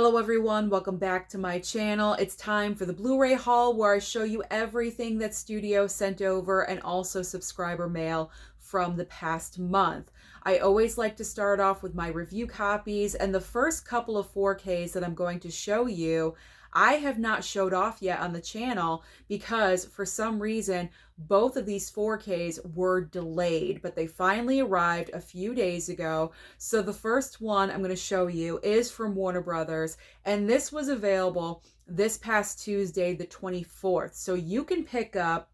Hello everyone, welcome back to my channel. It's time for the Blu-ray haul where I show you everything that studio sent over and also subscriber mail from the past month. I always like to start off with my review copies, and the first couple of 4Ks that I'm going to show you I have not showed off yet on the channel because for some reason both of these 4Ks were delayed, but they finally arrived a few days ago. So the first one I'm going to show you is from Warner Brothers, and this was available this past Tuesday, the 24th. So you can pick up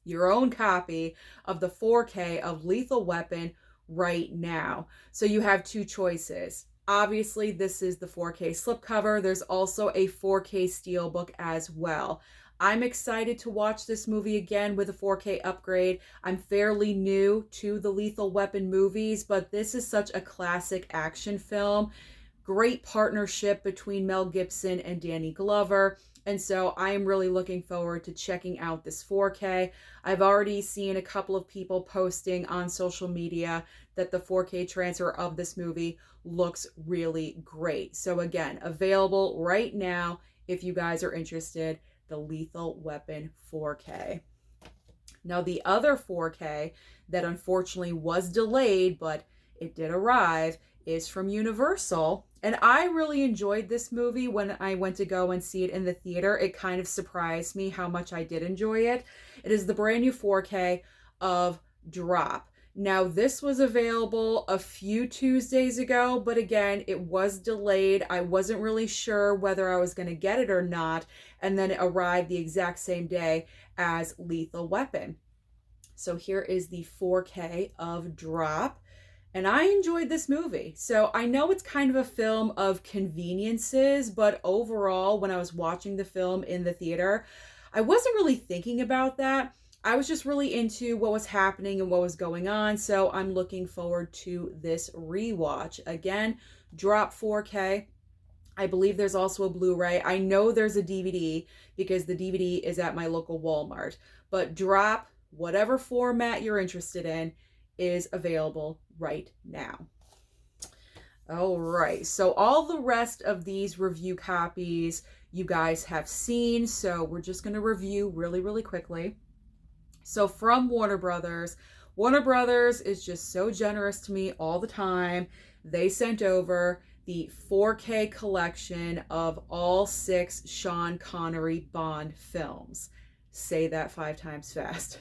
your own copy of the 4K of Lethal Weapon right now. So you have two choices. Obviously, this is the 4K slipcover. There's also a 4K steelbook as well. I'm excited to watch this movie again with a 4K upgrade. I'm fairly new to the Lethal Weapon movies, but this is such a classic action film. Great partnership between Mel Gibson and Danny Glover. And so I am really looking forward to checking out this 4K. I've already seen a couple of people posting on social media that the 4K transfer of this movie looks really great. So again, available right now if you guys are interested, the Lethal Weapon 4K. Now the other 4K that unfortunately was delayed, but it did arrive, is from Universal. And I really enjoyed this movie when I went to go and see it in the theater. It kind of surprised me how much I did enjoy it. It is the brand new 4K of Drop. Now, this was available a few Tuesdays ago, but again, it was delayed. I wasn't really sure whether I was going to get it or not, and then it arrived the exact same day as Lethal Weapon. So here is the 4K of Drop. And I enjoyed this movie. So I know it's kind of a film of conveniences, but overall, when I was watching the film in the theater, I wasn't really thinking about that. I was just really into what was happening and what was going on. So I'm looking forward to this rewatch. Again, Drop 4K. I believe there's also a Blu-ray. I know there's a DVD because the DVD is at my local Walmart. But Drop, whatever format you're interested in, is available right now. All right, so all the rest of these review copies you guys have seen, so we're just going to review really quickly. So from Warner Brothers is just so generous to me all the time. They sent over the 4K collection of all 6 Sean Connery Bond films. Say that 5 times fast.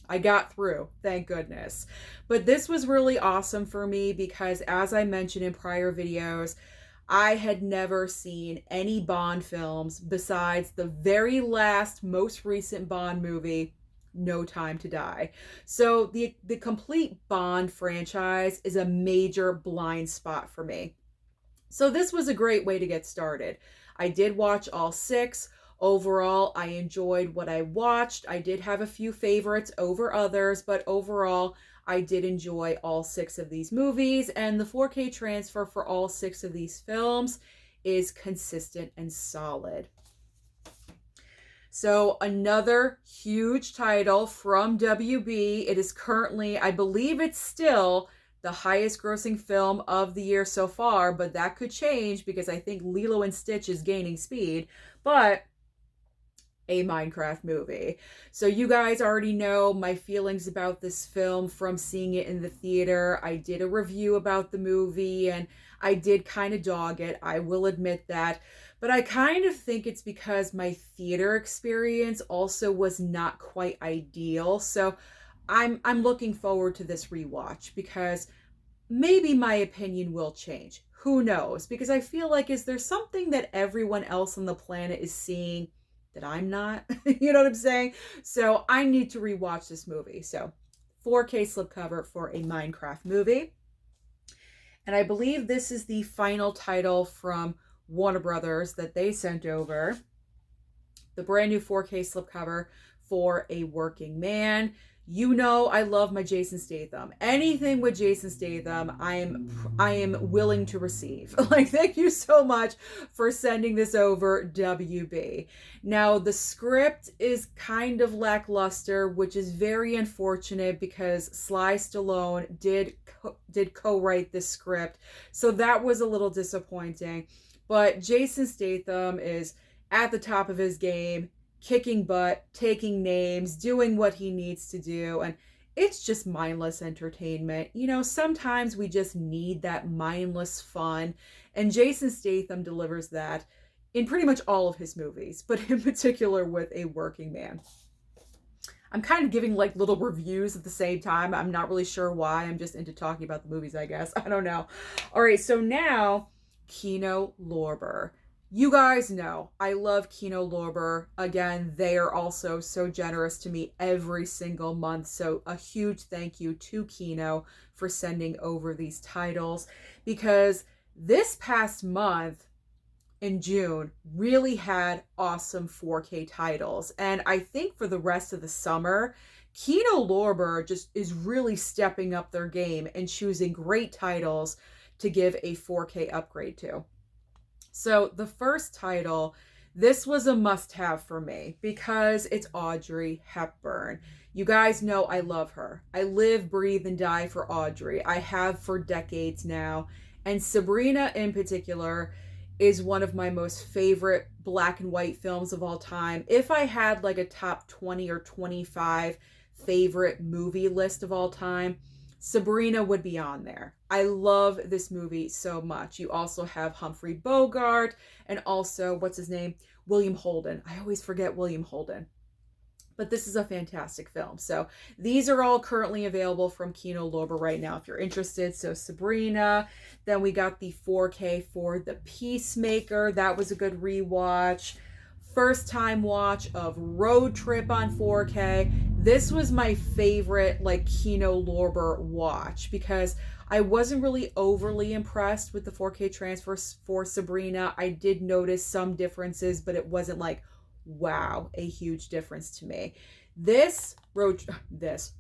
I got through, thank goodness. But this was really awesome for me because, as I mentioned in prior videos, I had never seen any Bond films besides the very last, most recent Bond movie, No Time to Die. So the complete Bond franchise is a major blind spot for me. So this was a great way to get started. I did watch all 6. Overall, I enjoyed what I watched. I did have a few favorites over others, but overall, I did enjoy all 6 of these movies, and the 4K transfer for all 6 of these films is consistent and solid. So another huge title from WB. It is currently, I believe it's still the highest grossing film of the year so far, but that could change because I think Lilo and Stitch is gaining speed, but a Minecraft movie. So you guys already know my feelings about this film from seeing it in the theater. I did a review about the movie and I did kind of dog it. I will admit that. But I kind of think it's because my theater experience also was not quite ideal. So I'm looking forward to this rewatch because maybe my opinion will change. Who knows? Because I feel like, is there something that everyone else on the planet is seeing that I'm not? You know what I'm saying? So I need to rewatch this movie. So 4K slipcover for a Minecraft movie. And I believe this is the final title from Warner Brothers that they sent over. The brand new 4K slipcover for A Working Man. You know I love my Jason Statham. Anything with Jason Statham, I am willing to receive. Like, thank you so much for sending this over, WB. Now, the script is kind of lackluster, which is very unfortunate because Sly Stallone did co-write this script. So that was a little disappointing. But Jason Statham is at the top of his game, kicking butt, taking names, doing what he needs to do. And it's just mindless entertainment. You know, sometimes we just need that mindless fun. And Jason Statham delivers that in pretty much all of his movies, but in particular with A Working Man. I'm kind of giving like little reviews at the same time. I'm not really sure why. I'm just into talking about the movies, I guess. I don't know. All right, so now Kino Lorber. You guys know I love Kino Lorber. Again, they are also so generous to me every single month. So a huge thank you to Kino for sending over these titles, because this past month in June really had awesome 4K titles. And I think for the rest of the summer, Kino Lorber just is really stepping up their game and choosing great titles to give a 4K upgrade to. So the first title, this was a must-have for me because it's Audrey Hepburn. You guys know I love her. I live, breathe, and die for Audrey. I have for decades now. And Sabrina in particular is one of my most favorite black and white films of all time. If I had like a top 20 or 25 favorite movie list of all time, Sabrina would be on there. I love this movie so much. You also have Humphrey Bogart and also, what's his name? William Holden. I always forget William Holden. But this is a fantastic film. So these are all currently available from Kino Lorber right now if you're interested. So Sabrina, then we got the 4K for The Peacemaker. That was a good rewatch. First time watch of Road Trip on 4K. This was my favorite like Kino Lorber watch because I wasn't really overly impressed with the 4K transfer for Sabrina. I did notice some differences, but it wasn't like, wow, a huge difference to me. This road trip, this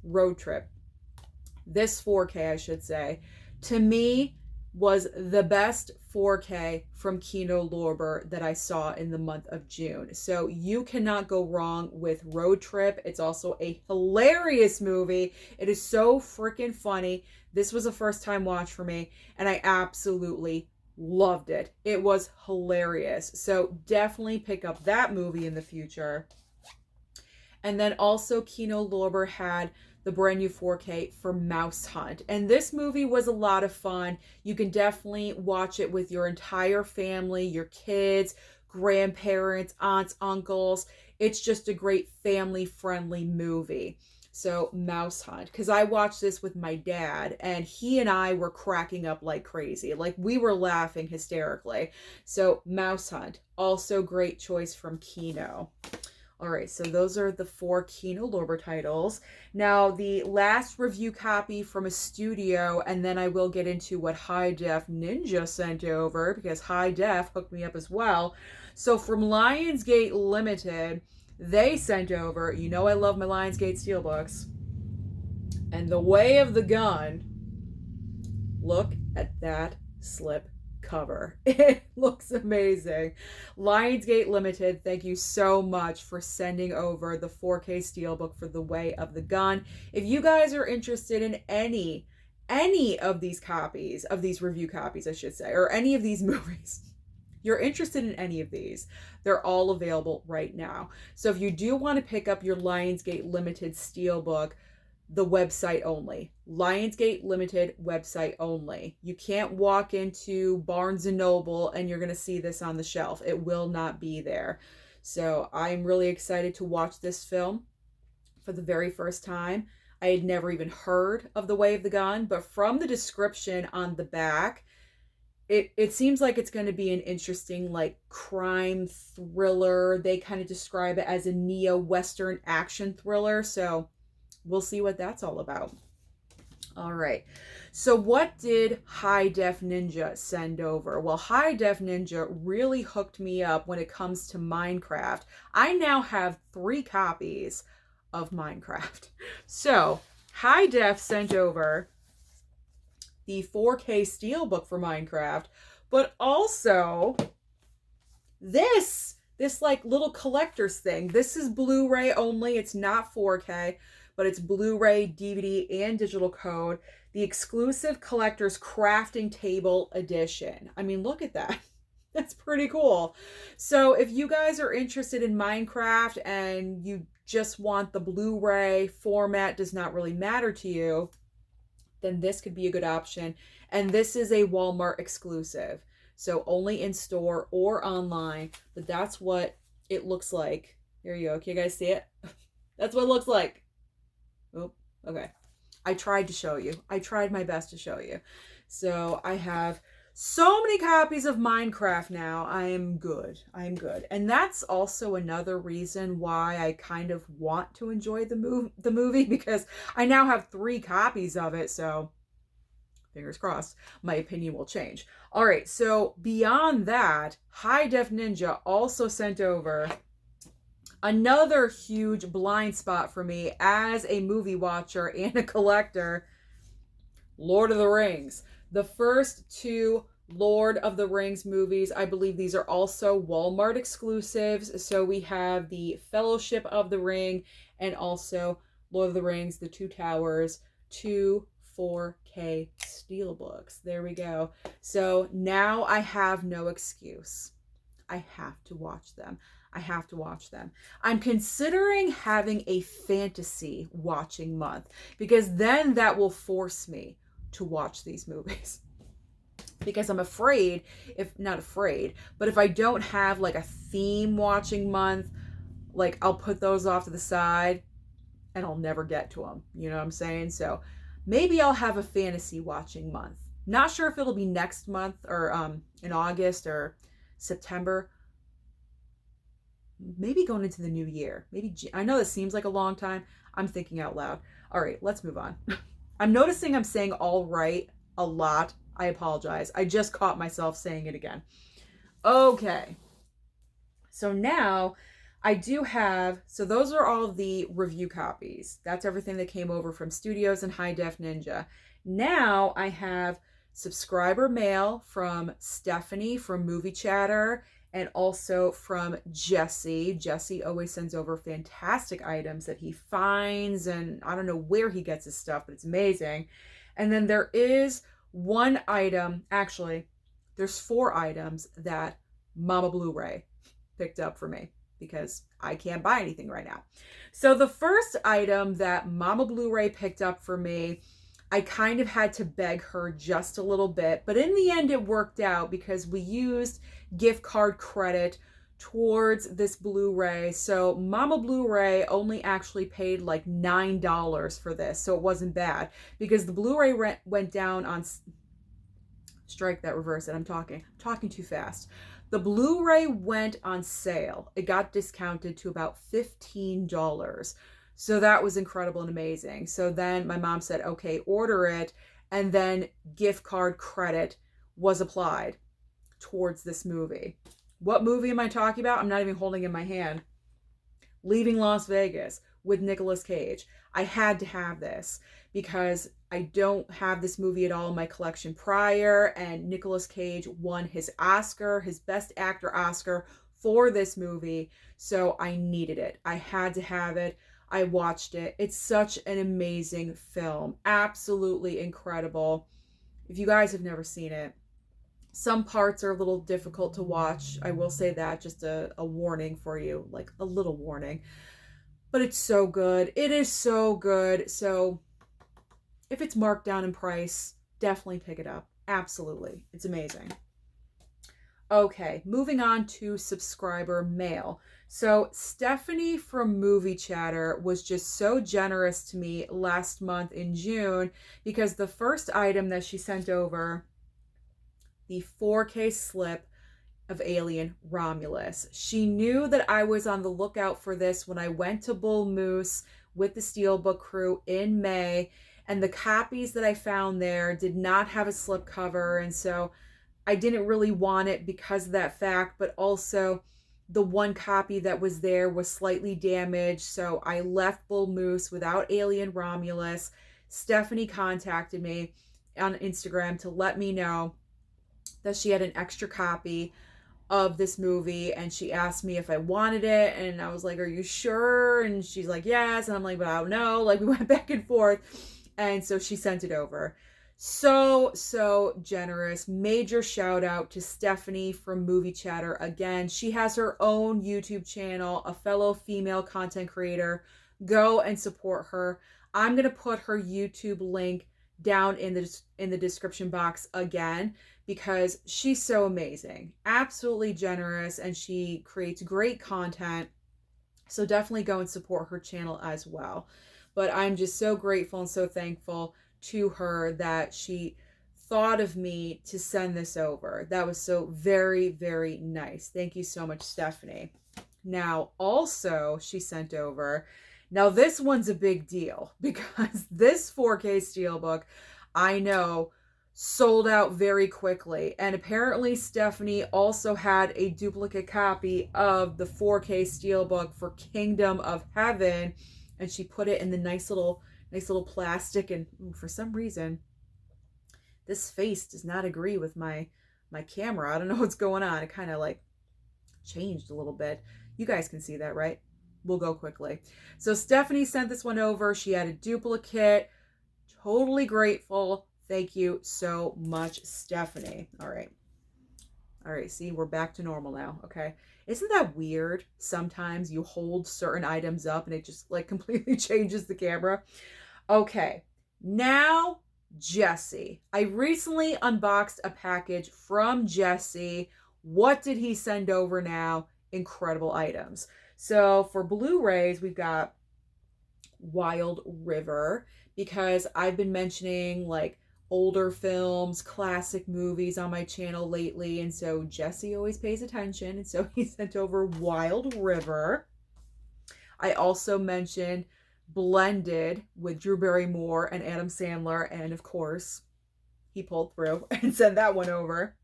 4K, I should say, to me was the best 4K from Kino Lorber that I saw in the month of June. So you cannot go wrong with Road Trip. It's also a hilarious movie. It is so freaking funny. This was a first time watch for me, and I absolutely loved it. It was hilarious. So definitely pick up that movie in the future. And then also Kino Lorber had the brand new 4K for Mouse Hunt. And this movie was a lot of fun. You can definitely watch it with your entire family, your kids, grandparents, aunts, uncles. It's just a great family-friendly movie. So Mouse Hunt, because I watched this with my dad and he and I were cracking up like crazy. Like we were laughing hysterically. So Mouse Hunt, also great choice from Kino. All right, so those are the 4 Kino Lorber titles. Now, the last review copy from a studio, and then I will get into what High Def Ninja sent over, because High Def hooked me up as well. So from Lionsgate Limited, they sent over, you know I love my Lionsgate Steelbooks, and The Way of the Gun. Look at that slip cover. It looks amazing. Lionsgate Limited, thank you so much for sending over the 4K Steelbook for The Way of the Gun. If you guys are interested in any of these copies, of these review copies, I should say, or any of these movies, you're interested in any of these, they're all available right now. So if you do want to pick up your Lionsgate Limited Steelbook, the website only. Lionsgate Limited website only. You can't walk into Barnes & Noble and you're going to see this on the shelf. It will not be there. So I'm really excited to watch this film for the very first time. I had never even heard of The Way of the Gun, but from the description on the back, it seems like it's going to be an interesting like crime thriller. They kind of describe it as a neo-Western action thriller. So we'll see what that's all about. All right. So what did High Def Ninja send over? Well, High Def Ninja really hooked me up when it comes to Minecraft. I now have 3 copies of Minecraft. So High Def sent over the 4K Steelbook for Minecraft, but also this like little collector's thing. This is Blu-ray only. It's not 4K. But it's Blu-ray, DVD, and digital code. The exclusive collector's crafting table edition. I mean, look at that. That's pretty cool. So if you guys are interested in Minecraft and you just want the Blu-ray format, does not really matter to you, then this could be a good option. And this is a Walmart exclusive. So only in store or online, but that's what it looks like. Here you go. Can you guys see it? That's what it looks like. Oh, okay. I tried to show you. I tried my best to show you. So I have so many copies of Minecraft now. I am good. I am good. And that's also another reason why I kind of want to enjoy the movie, because I now have 3 copies of it. So fingers crossed, my opinion will change. All right. So beyond that, High Def Ninja also sent over another huge blind spot for me as a movie watcher and a collector, Lord of the Rings. The first 2 Lord of the Rings movies, I believe these are also Walmart exclusives. So we have the Fellowship of the Ring and also Lord of the Rings, The Two Towers, 2 4K steelbooks. There we go. So now I have no excuse. I have to watch them. I have to watch them. I'm considering having a fantasy watching month, because then that will force me to watch these movies. Because I'm afraid, if not afraid, but if I don't have like a theme watching month, like I'll put those off to the side and I'll never get to them. You know what I'm saying? So maybe I'll have a fantasy watching month. Not sure if it'll be next month or in August or September. Maybe going into the new year. Maybe I know this seems like a long time. I'm thinking out loud. All right, let's move on. I'm noticing I'm saying all right a lot. I apologize. I just caught myself saying it again. Okay. So now I do have, so those are all the review copies. That's everything that came over from Studios and High Def Ninja. Now I have subscriber mail from Stephanie from Movie Chatter and also from Jesse. Jesse always sends over fantastic items that he finds, and I don't know where he gets his stuff, but it's amazing. And then there is one item, actually, there's 4 items that Mama Blu-ray picked up for me because I can't buy anything right now. So the first item that Mama Blu-ray picked up for me, I kind of had to beg her just a little bit, but in the end it worked out because we used gift card credit towards this Blu-ray. So Mama Blu-ray only actually paid like $9 for this, so it wasn't bad because the Blu-ray went down on, strike that, reverse it, I'm talking too fast. The Blu-ray went on sale. It got discounted to about $15. So that was incredible and amazing. So then my mom said, okay, order it. And then gift card credit was applied towards this movie. What movie am I talking about? I'm not even holding it in my hand. Leaving Las Vegas with Nicolas Cage. I had to have this because I don't have this movie at all in my collection prior, and Nicolas Cage won his Oscar, his Best Actor Oscar for this movie, so I needed it. I had to have it. I watched it. It's such an amazing film. Absolutely incredible. If you guys have never seen it, some parts are a little difficult to watch. I will say that, just a warning for you, like a little warning. But it's so good. It is so good. So if it's marked down in price, definitely pick it up. Absolutely. It's amazing. Okay, moving on to subscriber mail. So Stephanie from Movie Chatter was just so generous to me last month in June because the first item that she sent over, the 4K slip of Alien Romulus. She knew that I was on the lookout for this when I went to Bull Moose with the Steelbook crew in May, and the copies that I found there did not have a slipcover, and so I didn't really want it because of that fact, but also the one copy that was there was slightly damaged, so I left Bull Moose without Alien Romulus. Stephanie contacted me on Instagram to let me know that she had an extra copy of this movie, and she asked me if I wanted it, and I was like, are you sure? And she's like, yes, and I'm like, but I don't know. Like, we went back and forth, and so she sent it over. So generous. Major shout out to Stephanie from Movie Chatter. Again, she has her own YouTube channel, a fellow female content creator. Go and support her. I'm going to put her YouTube link down in the description box again, because she's so amazing. Absolutely generous, and she creates great content. So definitely go and support her channel as well. But I'm just so grateful and so thankful to her that she thought of me to send this over. That was so very, very nice. Thank you so much, Stephanie. Now, also, she sent over, now this one's a big deal, because this 4K Steelbook, I know, sold out very quickly. And apparently Stephanie also had a duplicate copy of the 4K Steelbook for Kingdom of Heaven, and she put it in the nice little plastic. And for some reason, this face does not agree with my camera. I don't know what's going on. It kind of like changed a little bit. You guys can see that, right? We'll go quickly. So Stephanie sent this one over. She had a duplicate. Totally grateful. Thank you so much, Stephanie. All right. See, we're back to normal now. Okay. Isn't that weird? Sometimes you hold certain items up and it just like completely changes the camera. Okay. Now, Jesse. I recently unboxed a package from Jesse. What did he send over now? Incredible items. So for Blu-rays, we've got Wild River, because I've been mentioning like older films, classic movies on my channel lately, and so Jesse always pays attention, and so he sent over Wild River. I also mentioned Blended with Drew Barrymore and Adam Sandler, and of course he pulled through and sent that one over.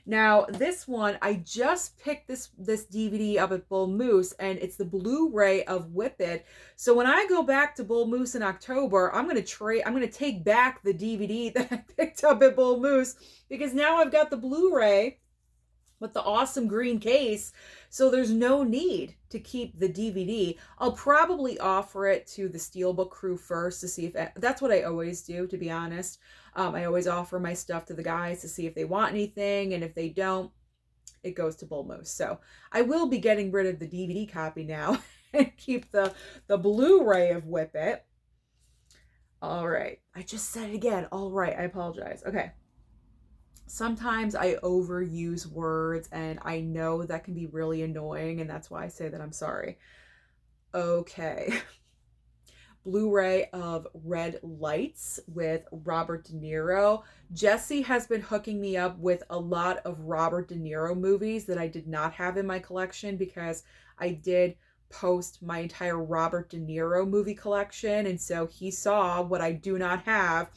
Now, this one, I just picked this DVD up at Bull Moose, and it's the Blu-ray of Whip It. So when I go back to Bull Moose in October, I'm going to take back the DVD that I picked up at Bull Moose, because now I've got the Blu-ray with the awesome green case, so there's no need to keep the DVD. I'll probably offer it to the Steelbook crew first to see if, that's what I always do, to be honest. I always offer my stuff to the guys to see if they want anything, and if they don't, it goes to Bull Moose. So I will be getting rid of the DVD copy now and keep the Blu-ray of Whip It. All right. I just said it again. All right. I apologize. Okay. Sometimes I overuse words, and I know that can be really annoying, and that's why I say that I'm sorry. Okay. Blu-ray of Red Lights with Robert De Niro. Jesse has been hooking me up with a lot of Robert De Niro movies that I did not have in my collection, because I did post my entire Robert De Niro movie collection, and so he saw what I do not have.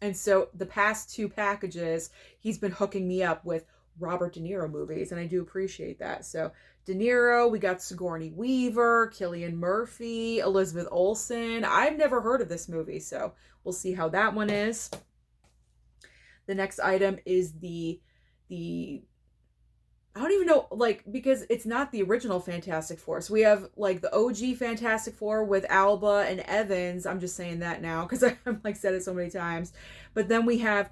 And so the past 2 packages, he's been hooking me up with Robert De Niro movies, and I do appreciate that. So De Niro, we got Sigourney Weaver, Cillian Murphy, Elizabeth Olsen. I've never heard of this movie, so we'll see how that one is. The next item is the I don't even know, like, because it's not the original Fantastic Four. So we have, like, the OG Fantastic Four with Alba and Evans. I'm just saying that now because I've, like, said it so many times. But then we have,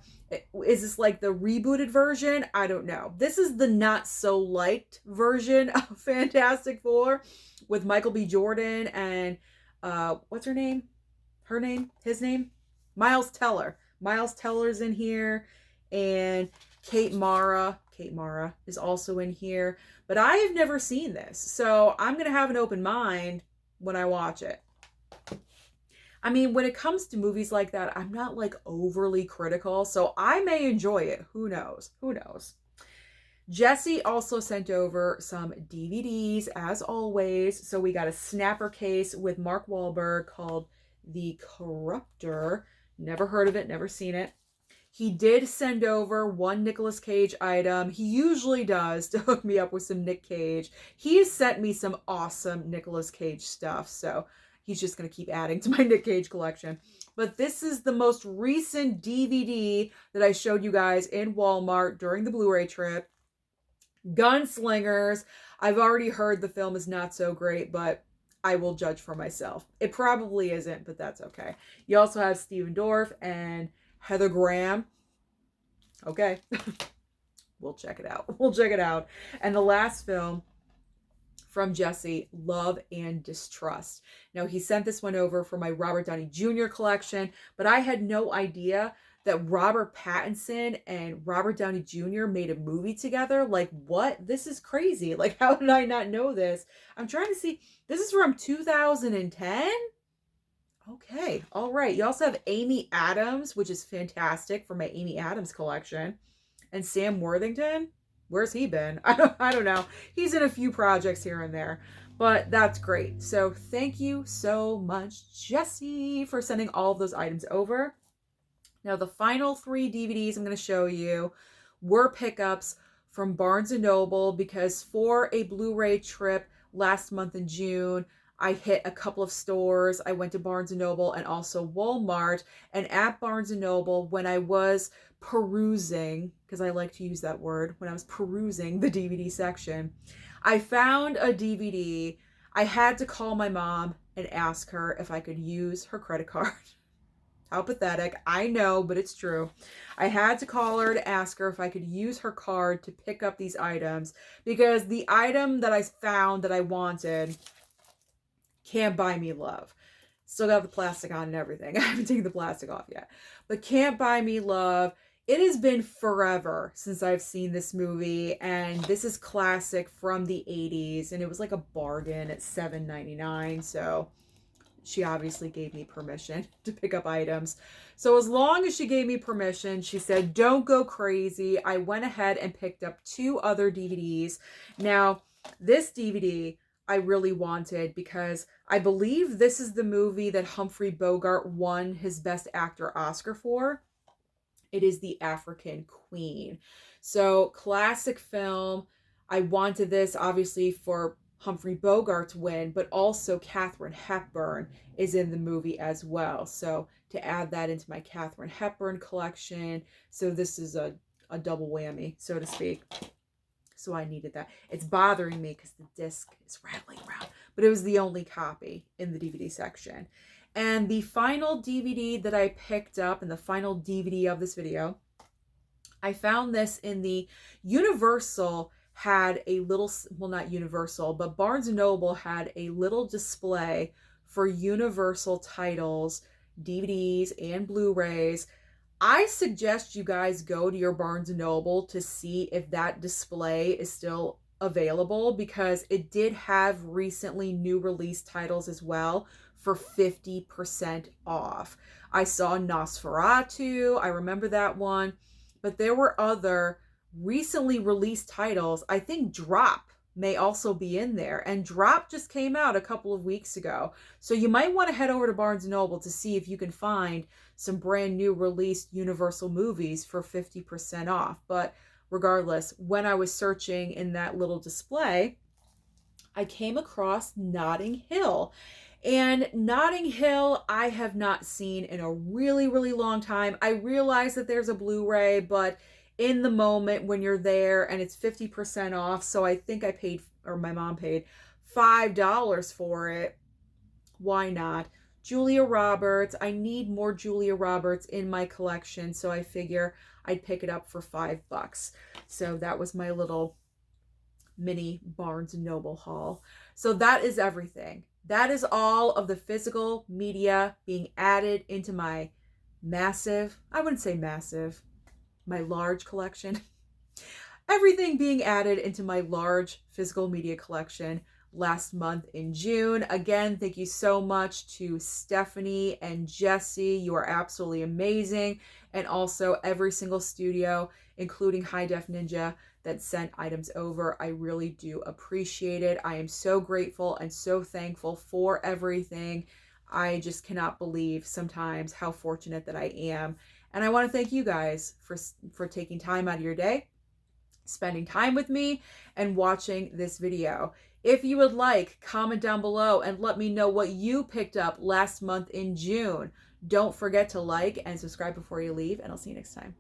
is this, like, the rebooted version? I don't know. This is the not-so-liked version of Fantastic Four with Michael B. Jordan and, what's her name? Her name? His name? Miles Teller. Miles Teller's in here. And Kate Mara is also in here, but I have never seen this, so I'm going to have an open mind when I watch it. I mean, when it comes to movies like that, I'm not like overly critical, so I may enjoy it. Who knows? Who knows? Jesse also sent over some DVDs, as always. So we got a snapper case with Mark Wahlberg called The Corruptor. Never heard of it, never seen it. He did send over one Nicolas Cage item. He usually does, to hook me up with some Nick Cage. He has sent me some awesome Nicolas Cage stuff, so he's just going to keep adding to my Nick Cage collection. But this is the most recent DVD that I showed you guys in Walmart during the Blu-ray trip. Gunslingers. I've already heard the film is not so great, but I will judge for myself. It probably isn't, but that's okay. You also have Steven Dorff and Heather Graham. Okay. We'll check it out. We'll check it out. And the last film from Jesse, Love and Distrust. Now, he sent this one over for my Robert Downey Jr. collection, but I had no idea that Robert Pattinson and Robert Downey Jr. made a movie together. Like, what? This is crazy. Like, how did I not know this? I'm trying to see. This is from 2010? Okay, all right. You also have Amy Adams, which is fantastic for my Amy Adams collection. And Sam Worthington, where's he been? I don't know. He's in a few projects here and there, but that's great. So thank you so much, Jesse, for sending all of those items over. Now, the final 3 DVDs I'm going to show you were pickups from Barnes & Noble, because for a Blu-ray trip last month in June, I hit a couple of stores. I went to Barnes & Noble and also Walmart. And at Barnes & Noble, when I was perusing, because I like to use that word, when I was perusing the DVD section, I found a DVD. I had to call my mom and ask her if I could use her credit card. How pathetic. I know, but it's true. I had to call her to ask her if I could use her card to pick up these items, because the item that I found that I wanted, Can't Buy Me Love. Still got the plastic on and everything. I haven't taken the plastic off yet. But Can't Buy Me Love, it has been forever since I've seen this movie, and this is classic from the 80s, and it was like a bargain at $7.99, so she obviously gave me permission to pick up items. So as long as she gave me permission, she said, don't go crazy. I went ahead and picked up 2 other DVDs. Now, this DVD I really wanted, because I believe this is the movie that Humphrey Bogart won his Best Actor Oscar for. It is The African Queen. So, classic film. I wanted this obviously for Humphrey Bogart's win, but also Katharine Hepburn is in the movie as well. So to add that into my Katharine Hepburn collection. So this is a double whammy, so to speak. So I needed that. It's bothering me because the disc is rattling around, but it was the only copy in the DVD section. And the final DVD that I picked up, and the final DVD of this video, I found this in the Universal had a little, well, not Universal, but Barnes & Noble had a little display for Universal titles, DVDs, and Blu-rays. I suggest you guys go to your Barnes & Noble to see if that display is still available, because it did have recently new release titles as well for 50% off. I saw Nosferatu, I remember that one, but there were other recently released titles. I think Drop may also be in there, and Drop just came out a couple of weeks ago. So you might want to head over to Barnes & Noble to see if you can find some brand new released Universal movies for 50% off. But regardless, when I was searching in that little display, I came across Notting Hill. And Notting Hill, I have not seen in a really, really long time. I realize that there's a Blu-ray, but in the moment when you're there and it's 50% off, so I think I paid, or my mom paid, $5 for it. Why not? Julia Roberts. I need more Julia Roberts in my collection, so I figure I'd pick it up for $5. So that was my little mini Barnes & Noble haul. So that is everything. That is all of the physical media being added into my massive, I wouldn't say massive, my large collection. Everything being added into my large physical media collection last month in June. Again, thank you so much to Stephanie and Jesse. You are absolutely amazing. And also every single studio, including High Def Ninja, that sent items over. I really do appreciate it. I am so grateful and so thankful for everything. I just cannot believe sometimes how fortunate that I am. And I want to thank you guys for taking time out of your day, spending time with me, and watching this video. If you would like, comment down below and let me know what you picked up last month in June. Don't forget to like and subscribe before you leave, and I'll see you next time.